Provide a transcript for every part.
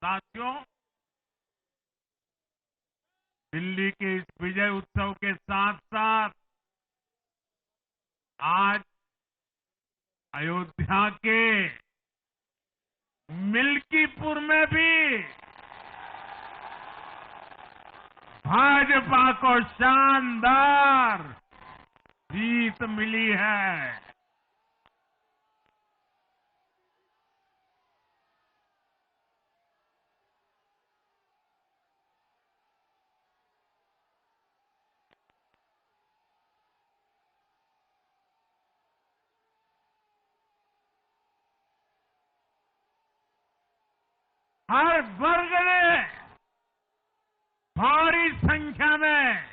साथियों, दिल्ली के इस विजय उत्सव के साथ साथ आज अयोध्या के मिल्कीपुर में भी भाजपा को शानदार जीत मिली है। हर वर्ग ने भारी संख्या में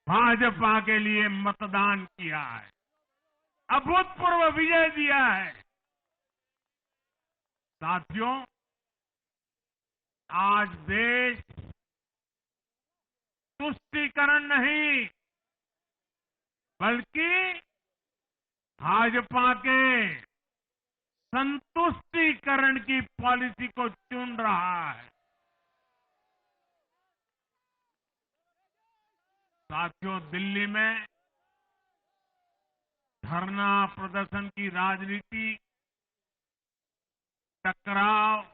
भाजपा के लिए मतदान किया है, अभूतपूर्व विजय दिया है। साथियों, आज देश तुष्टीकरण नहीं बल्कि भाजपा के संतुष्टीकरण की पॉलिसी को चुन रहा है। साथियों, दिल्ली में धरना प्रदर्शन की राजनीति, टकराव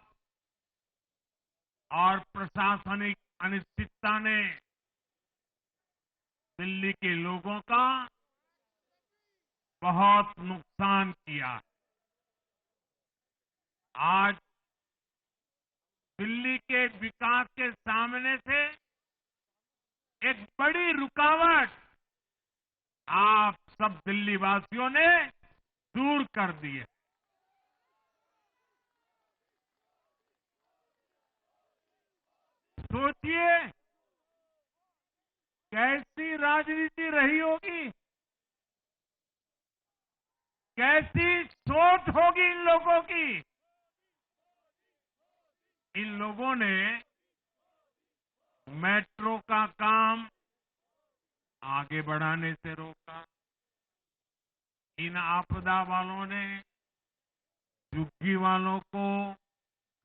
और प्रशासनिक अनिश्चितता ने दिल्ली के लोगों का बहुत नुकसान किया। आज दिल्ली के विकास के सामने से एक बड़ी रुकावट आप सब दिल्ली वासियों ने दूर कर दी है। सोचिए कैसी राजनीति रही होगी, कैसी सोच होगी इन लोगों की। इन लोगों ने मेट्रो का काम आगे बढ़ाने से रोका। इन आपदा वालों ने झुग्गी वालों को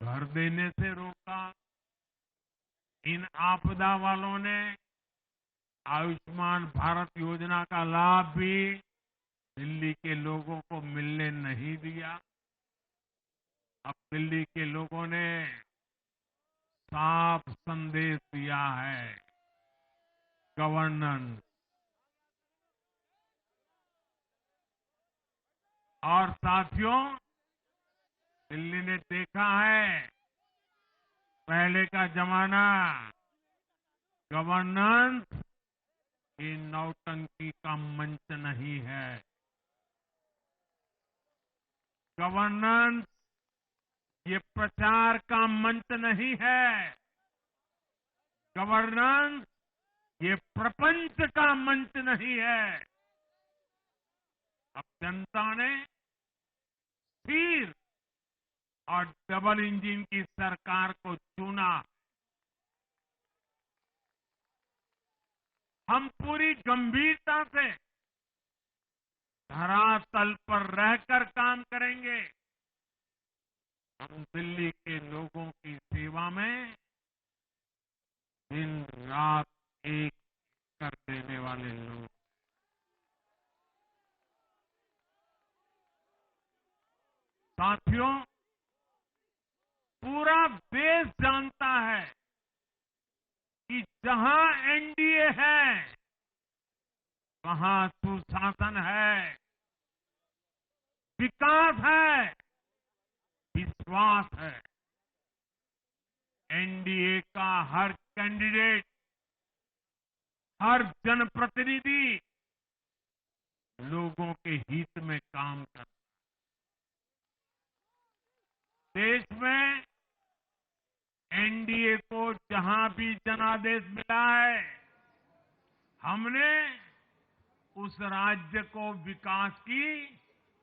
घर देने से रोका। इन आपदा वालों ने आयुष्मान भारत योजना का लाभ भी दिल्ली के लोगों को मिलने नहीं दिया। अब दिल्ली के लोगों ने साफ संदेश दिया है, गवर्नेंस। और साथियों, दिल्ली ने देखा है पहले का जमाना, गवर्नेंस ये नौटंकी का मंच नहीं है। गवर्नेंस ये प्रचार का मंच नहीं है। गवर्नेंस ये प्रपंच का मंच नहीं है। अब जनता ने स्थिर और डबल इंजन की सरकार को चुना। हम पूरी गंभीरता से धरातल पर रहकर काम करेंगे। हम दिल्ली के लोगों की सेवा में दिन रात एक कर देने वाले लोग। साथियों, पूरा देश जानता है कि जहां एनडीए है वहां सुशासन है, विकास है, विश्वास है। एनडीए का हर कैंडिडेट, हर जनप्रतिनिधि लोगों के हित में काम करता है। देश में एनडीए को जहां भी जनादेश मिला है, हमने उस राज्य को विकास की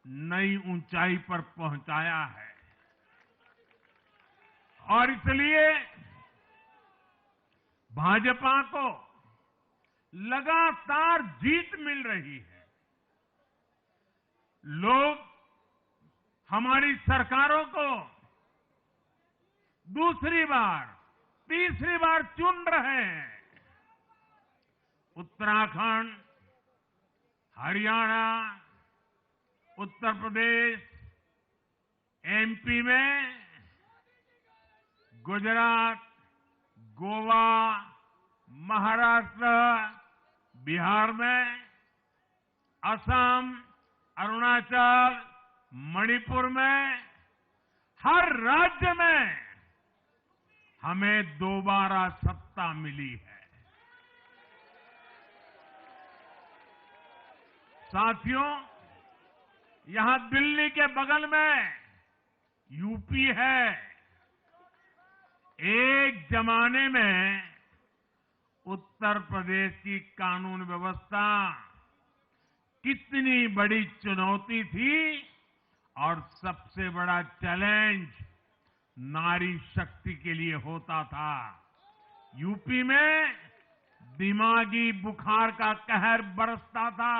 नई ऊंचाई पर पहुंचाया है। और इसलिए भाजपा को लगातार जीत मिल रही है। लोग हमारी सरकारों को दूसरी बार, तीसरी बार चुन रहे हैं। उत्तराखंड, हरियाणा, उत्तर प्रदेश, एमपी में, गुजरात, गोवा, महाराष्ट्र, बिहार में, असम, अरुणाचल, मणिपुर में, हर राज्य में हमें दोबारा सत्ता मिली है। साथियों, यहां दिल्ली के बगल में यूपी है। एक जमाने में उत्तर प्रदेश की कानून व्यवस्था कितनी बड़ी चुनौती थी और सबसे बड़ा चैलेंज नारी शक्ति के लिए होता था। यूपी में दिमागी बुखार का कहर बरसता था,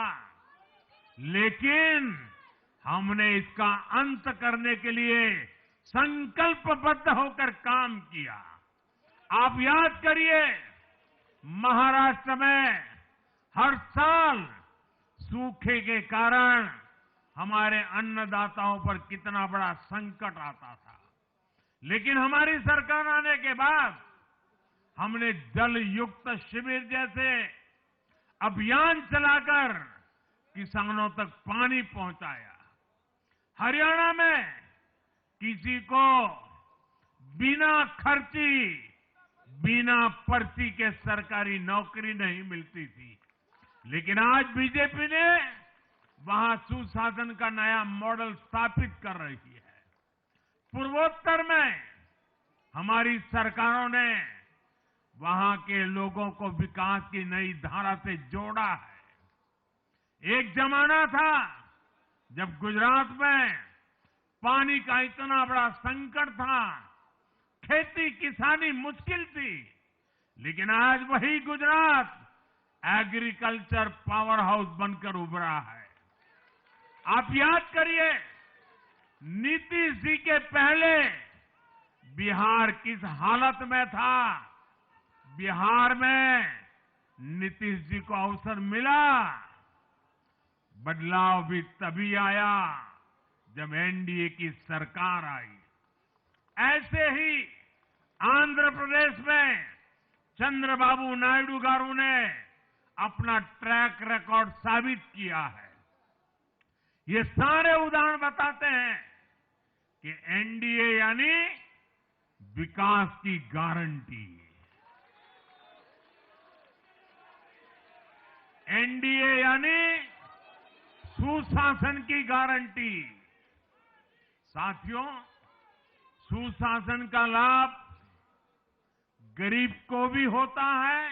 लेकिन हमने इसका अंत करने के लिए संकल्पबद्ध होकर काम किया। आप याद करिए, महाराष्ट्र में हर साल सूखे के कारण हमारे अन्नदाताओं पर कितना बड़ा संकट आता था, लेकिन हमारी सरकार आने के बाद हमने जल युक्त शिविर जैसे अभियान चलाकर किसानों तक पानी पहुंचाया। हरियाणा में किसी को बिना खर्ची, बिना पर्ची के सरकारी नौकरी नहीं मिलती थी, लेकिन आज बीजेपी ने वहां सुशासन का नया मॉडल स्थापित कर रही है। पूर्वोत्तर में हमारी सरकारों ने वहां के लोगों को विकास की नई धारा से जोड़ा है। एक जमाना था जब गुजरात में पानी का इतना बड़ा संकट था, खेती किसानी मुश्किल थी, लेकिन आज वही गुजरात एग्रीकल्चर पावर हाउस बनकर उभरा है। आप याद करिए, नीतीश जी के पहले बिहार किस हालत में था। बिहार में नीतीश जी को अवसर मिला। बदलाव भी तभी आया जब एनडीए की सरकार आई। ऐसे ही आंध्र प्रदेश में चंद्रबाबू नायडू गारू ने अपना ट्रैक रिकॉर्ड साबित किया है। ये सारे उदाहरण बताते हैं कि एनडीए यानी विकास की गारंटी। एनडीए यानी सुशासन की गारंटी। साथियों, सुशासन का लाभ गरीब को भी होता है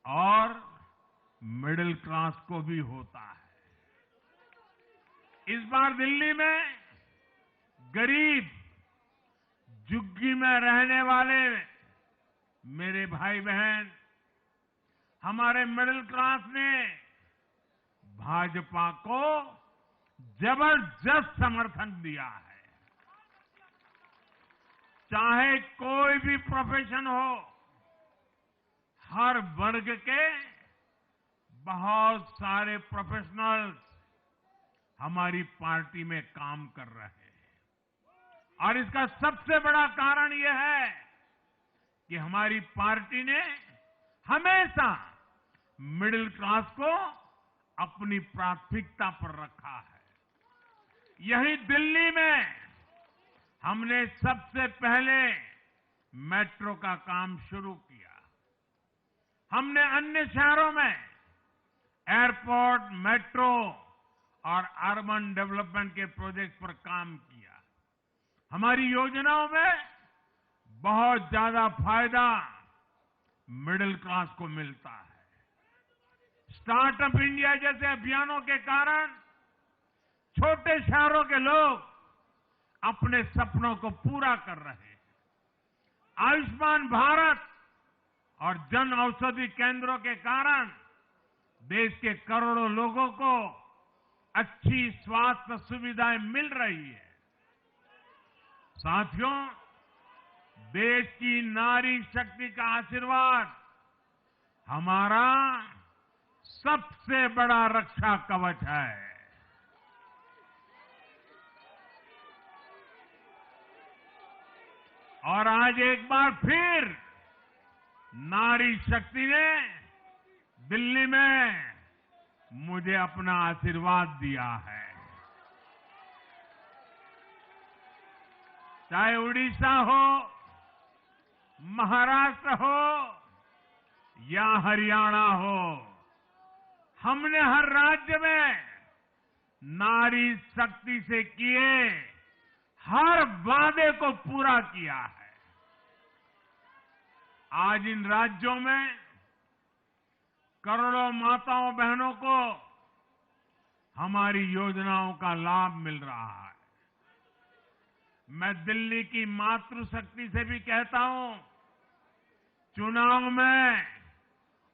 और मिडिल क्लास को भी होता है। इस बार दिल्ली में गरीब, झुग्गी में रहने वाले मेरे भाई बहन, हमारे मिडिल क्लास ने भाजपा को जबरदस्त समर्थन दिया है। चाहे कोई भी प्रोफेशन हो, हर वर्ग के बहुत सारे प्रोफेशनल्स हमारी पार्टी में काम कर रहे हैं। और इसका सबसे बड़ा कारण यह है कि हमारी पार्टी ने हमेशा मिडिल क्लास को अपनी प्राथमिकता पर रखा है। यही दिल्ली में हमने सबसे पहले मेट्रो का काम शुरू किया। हमने अन्य शहरों में एयरपोर्ट, मेट्रो और अर्बन डेवलपमेंट के प्रोजेक्ट पर काम किया। हमारी योजनाओं में बहुत ज्यादा फायदा मिडिल क्लास को मिलता है। स्टार्टअप इंडिया जैसे अभियानों के कारण छोटे शहरों के लोग अपने सपनों को पूरा कर रहे हैं। आयुष्मान भारत और जन औषधि केंद्रों के कारण देश के करोड़ों लोगों को अच्छी स्वास्थ्य सुविधाएं मिल रही है। साथियों, देश की नारी शक्ति का आशीर्वाद हमारा सबसे बड़ा रक्षा कवच है। और आज एक बार फिर नारी शक्ति ने दिल्ली में मुझे अपना आशीर्वाद दिया है। चाहे उड़ीसा हो, महाराष्ट्र हो या हरियाणा हो, हमने हर राज्य में नारी शक्ति से किए हर वादे को पूरा किया है। आज इन राज्यों में करोड़ों माताओं बहनों को हमारी योजनाओं का लाभ मिल रहा है। मैं दिल्ली की मातृशक्ति से भी कहता हूं, चुनाव में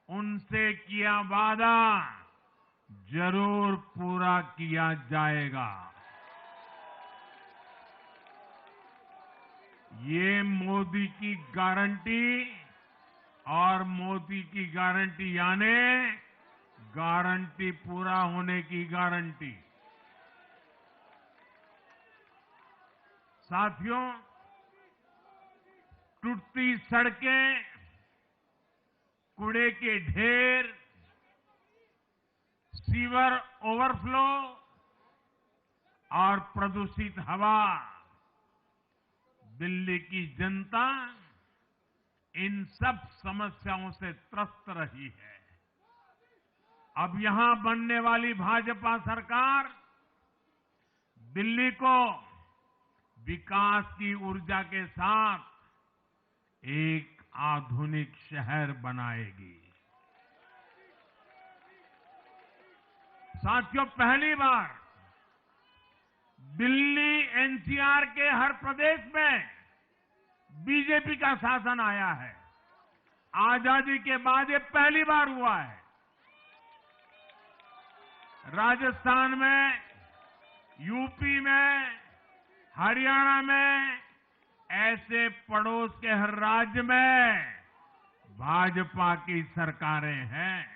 उनसे किया वादा जरूर पूरा किया जाएगा। ये मोदी की गारंटी और मोदी की गारंटी यानी गारंटी पूरा होने की गारंटी। साथियों, टूटती सड़कें, कूड़े के ढेर, सीवर ओवरफ्लो और प्रदूषित हवा, दिल्ली की जनता इन सब समस्याओं से त्रस्त रही है। अब यहां बनने वाली भाजपा सरकार दिल्ली को विकास की ऊर्जा के साथ एक आधुनिक शहर बनाएगी। साथियों, पहली बार दिल्ली एनसीआर के हर प्रदेश में बीजेपी का शासन आया है। आजादी के बाद ये पहली बार हुआ है। राजस्थान में, यूपी में, हरियाणा में, ऐसे पड़ोस के हर राज्य में भाजपा की सरकारें हैं।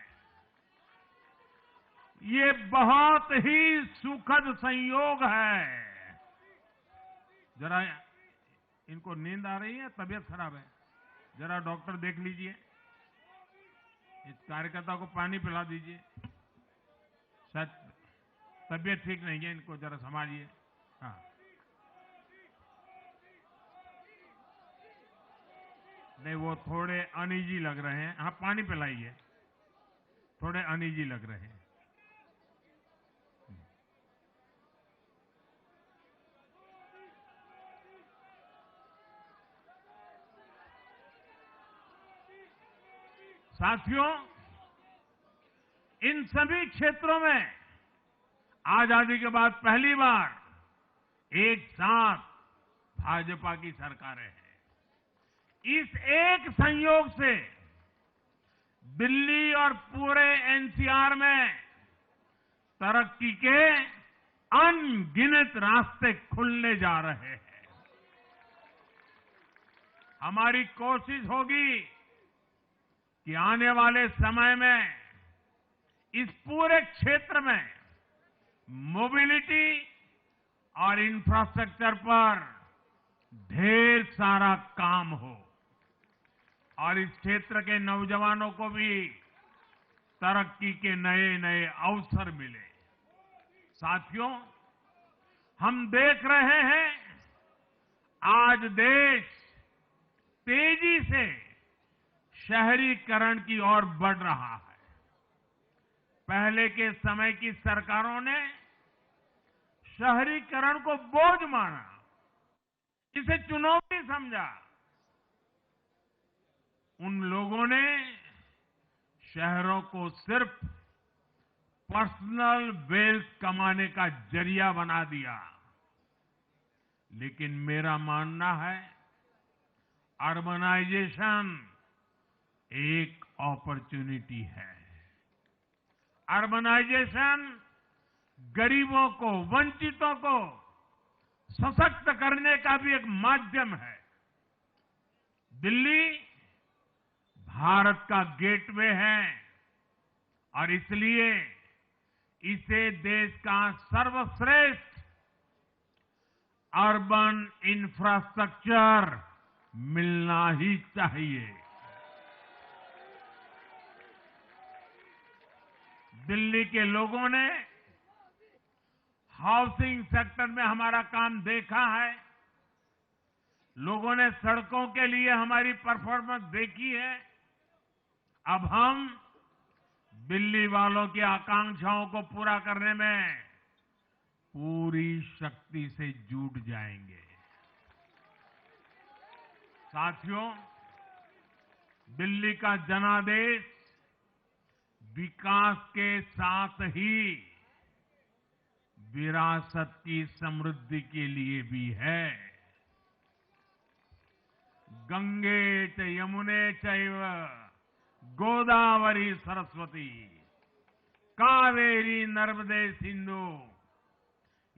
ये बहुत ही सुखद संयोग है। जरा इनको नींद आ रही है, तबीयत खराब है, जरा डॉक्टर देख लीजिए। इस कार्यकर्ता को पानी पिला दीजिए, शायद तबीयत ठीक नहीं है, इनको जरा संभालिए। हाँ, नहीं वो थोड़े अनईजी लग रहे हैं। हाँ, पानी पिलाइए, थोड़े अनईजी लग रहे हैं। साथियों, इन सभी क्षेत्रों में आजादी के बाद पहली बार एक साथ भाजपा की सरकारें हैं। इस एक संयोग से दिल्ली और पूरे एनसीआर में तरक्की के अनगिनत रास्ते खुलने जा रहे हैं। हमारी कोशिश होगी कि आने वाले समय में इस पूरे क्षेत्र में मोबिलिटी और इंफ्रास्ट्रक्चर पर ढेर सारा काम हो और इस क्षेत्र के नौजवानों को भी तरक्की के नए नए अवसर मिले। साथियों, हम देख रहे हैं आज देश तेजी से शहरीकरण की ओर बढ़ रहा है। पहले के समय की सरकारों ने शहरीकरण को बोझ माना, इसे चुनौती समझा। उन लोगों ने शहरों को सिर्फ पर्सनल वेल्थ कमाने का जरिया बना दिया। लेकिन मेरा मानना है अर्बनाइजेशन एक अपॉर्चुनिटी है। अर्बनाइजेशन गरीबों को, वंचितों को सशक्त करने का भी एक माध्यम है। दिल्ली भारत का गेटवे है और इसलिए इसे देश का सर्वश्रेष्ठ अर्बन इंफ्रास्ट्रक्चर मिलना ही चाहिए। दिल्ली के लोगों ने हाउसिंग सेक्टर में हमारा काम देखा है, लोगों ने सड़कों के लिए हमारी परफॉर्मेंस देखी है। अब हम दिल्ली वालों की आकांक्षाओं को पूरा करने में पूरी शक्ति से जुट जाएंगे। साथियों, दिल्ली का जनादेश विकास के साथ ही विरासत की समृद्धि के लिए भी है। गंगे च यमुने चैव गोदावरी सरस्वती कावेरी नर्मदे सिंधु,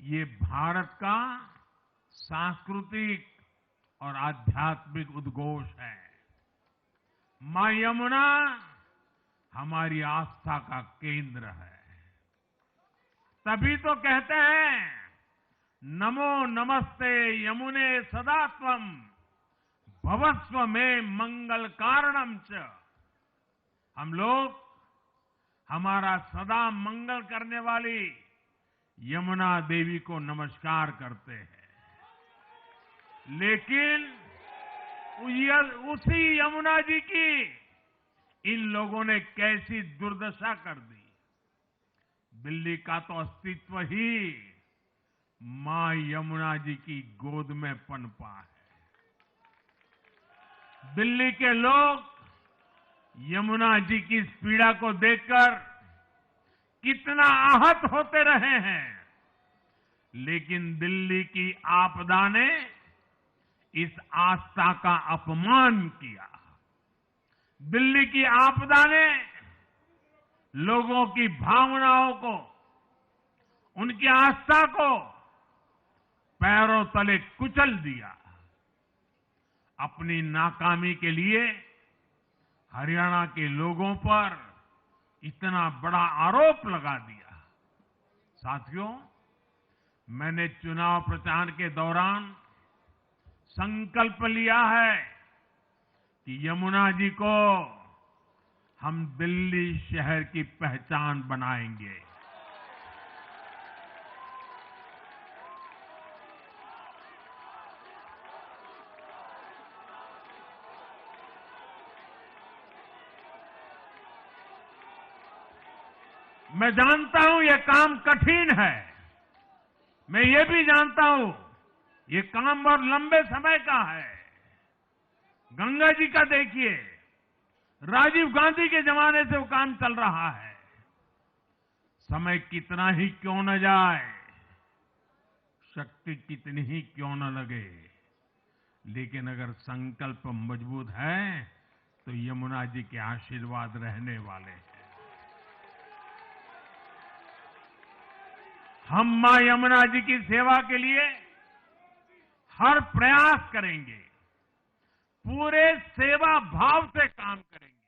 ये भारत का सांस्कृतिक और आध्यात्मिक उद्घोष है। मां यमुना हमारी आस्था का केंद्र है। तभी तो कहते हैं नमो नमस्ते यमुने सदा त्वम भवस्व में मंगल कारणम च। हम लोग हमारा सदा मंगल करने वाली यमुना देवी को नमस्कार करते हैं, लेकिन उसी यमुना जी की इन लोगों ने कैसी दुर्दशा कर दी। दिल्ली का तो अस्तित्व ही मां यमुना जी की गोद में पनपा है। दिल्ली के लोग यमुना जी की इस पीड़ा को देखकर कितना आहत होते रहे हैं, लेकिन दिल्ली की आपदा ने इस आस्था का अपमान किया। दिल्ली की आपदा ने लोगों की भावनाओं को, उनकी आस्था को पैरों तले कुचल दिया। अपनी नाकामी के लिए हरियाणा के लोगों पर इतना बड़ा आरोप लगा दिया। साथियों, मैंने चुनाव प्रचार के दौरान संकल्प लिया है कि यमुना जी को हम दिल्ली शहर की पहचान बनाएंगे। मैं जानता हूं ये काम कठिन है, मैं ये भी जानता हूं ये काम बहुत लंबे समय का है। गंगा जी का देखिए, राजीव गांधी के जमाने से वो काम चल रहा है। समय कितना ही क्यों न जाए, शक्ति कितनी ही क्यों न लगे, लेकिन अगर संकल्प मजबूत है तो यमुना जी के आशीर्वाद रहने वाले हैं। हम मां यमुना जी की सेवा के लिए हर प्रयास करेंगे, पूरे सेवा भाव से काम करेंगे।